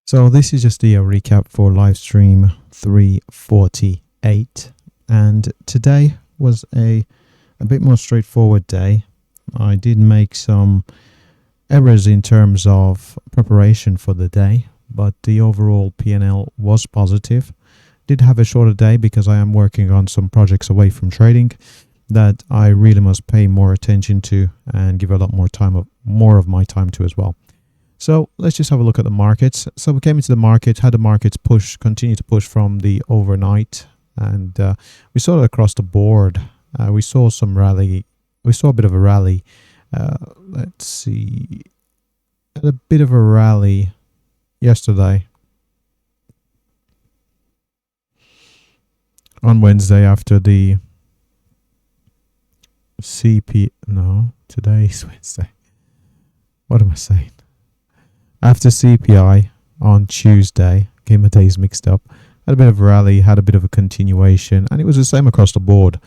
So this is just the recap for live stream 348, and today was a bit more straightforward day. I did make some errors in terms of preparation for the day, but the overall P&L was positive. Did have a shorter day because I am working on some projects away from trading that I really must pay more attention to and give a lot more of my time to as well. So let's just have a look at the markets. So we came into the market, had the markets continue to push from the overnight, and we saw it across the board. We saw some rally. We saw a bit of a rally. Let's see, a bit of a rally yesterday on Wednesday after the today is Wednesday. What am I saying? After CPI on Tuesday, getting my days mixed up, had a bit of a rally, had a bit of a continuation, and it was the same across the board.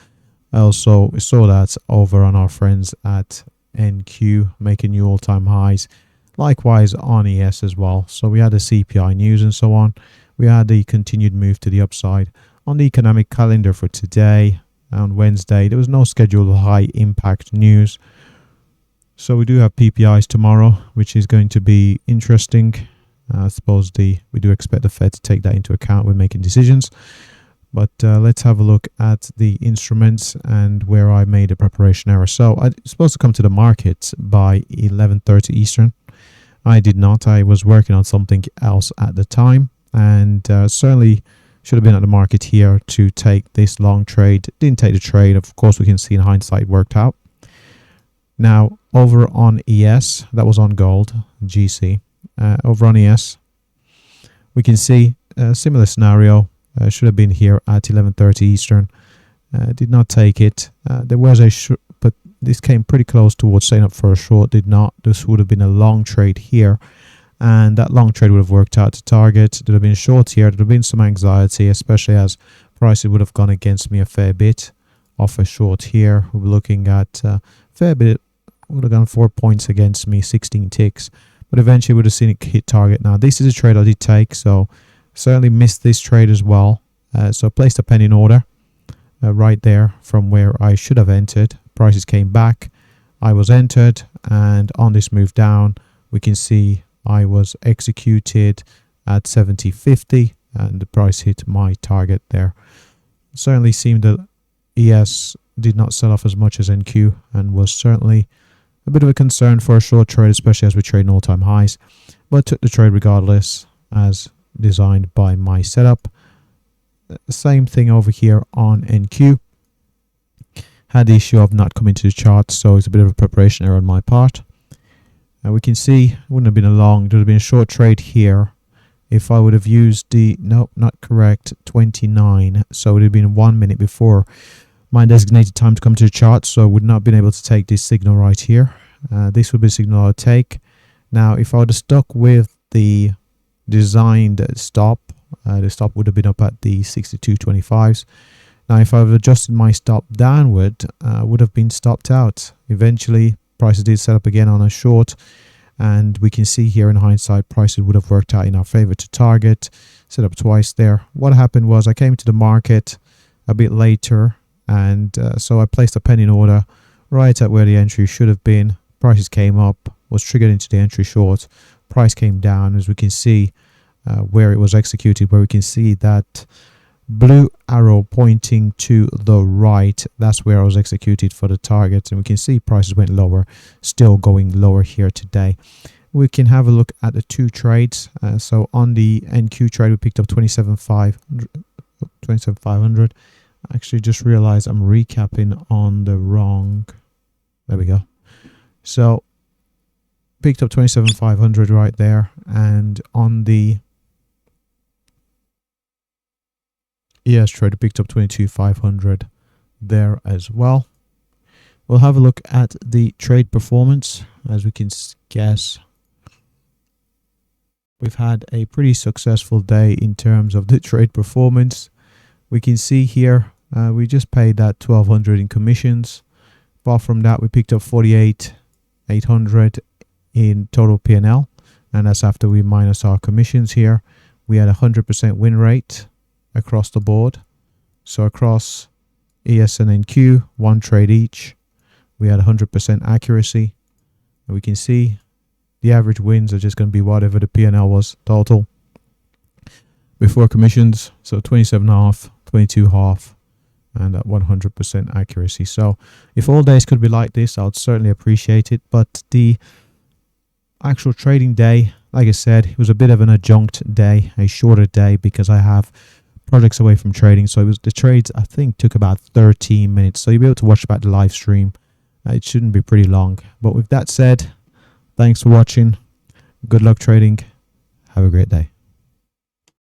Also, we saw that over on our friends at NQ, making new all-time highs. Likewise on ES as well. So we had the CPI news and so on. We had the continued move to the upside. On the economic calendar for today, on Wednesday, there was no scheduled high impact news. So we do have PPIs tomorrow, which is going to be interesting. I suppose we do expect the Fed to take that into account when making decisions. But let's have a look at the instruments and where I made a preparation error. So I'm supposed to come to the market by 11:30 Eastern. I did not. I was working on something else at the time, and certainly should have been at the market here to take this long trade. Didn't take the trade. Of course, we can see in hindsight worked out. Now, over on ES, that was on gold, GC. Over on ES, we can see a similar scenario. Should have been here at 11:30 Eastern. Did not take it. There was but this came pretty close towards setting up for a short. Did not. This would have been a long trade here, and that long trade would have worked out to target. There would have been shorts here. There would have been some anxiety, especially as prices would have gone against me a fair bit off a short here. We're looking at a fair bit. Would have gone 4 points against me, 16 ticks, but eventually would have seen it hit target. Now this is a trade I did take, so certainly missed this trade as well. So I placed a pending order right there from where I should have entered. Prices came back, I was entered, and on this move down, we can see I was executed at 70.50, and the price hit my target there. Certainly seemed that ES did not sell off as much as NQ, and was certainly a bit of a concern for a short trade, especially as we trade in all-time highs, but took the trade regardless as designed by my setup. Same thing over here on NQ. Had the issue of not coming to the chart, so it's a bit of a preparation error on my part. We can see it wouldn't have been a long, there would have been a short trade here if I would have used the, nope, not correct, 29. So it would have been 1 minute before my designated time to come to the chart, so I would not have been able to take this signal right here. This would be a signal I would take. Now, if I would have stuck with the designed stop, the stop would have been up at the 62.25s. Now, if I would have adjusted my stop downward, would have been stopped out. Eventually, prices did set up again on a short, and we can see here in hindsight, prices would have worked out in our favor to target, set up twice there. What happened was I came to the market a bit later, and so I placed a pending order right at where the entry should have been. Prices came up, was triggered into the entry short. Price came down, as we can see where it was executed, where we can see that blue arrow pointing to the right. That's where I was executed for the target, and we can see prices went lower, still going lower here today. We can have a look at the two trades. So on the NQ trade, we picked up 27,500. Actually just realized I'm recapping on the wrong, there we go. So picked up 27,500 right there, and on the ES trade picked up 22,500 there as well. We'll have a look at the trade performance. As we can guess, we've had a pretty successful day in terms of the trade performance. We can see here we just paid that 1,200 in commissions. Apart from that, we picked up 48,800 in total P&L, and that's after we minus our commissions here. We had 100% win rate across the board. So across ES and NQ, one trade each, we had 100% accuracy. And we can see the average wins are just going to be whatever the P&L was total before commissions. So 27.5, 22.5, and at 100% accuracy. So if all days could be like this, I would certainly appreciate it. But the actual trading day, like I said, it was a bit of an adjunct day, a shorter day, because I have projects away from trading. So it was, the trades I think took about 13 minutes. So you'll be able to watch about the live stream. It shouldn't be pretty long. But with that said, thanks for watching. Good luck trading. Have a great day.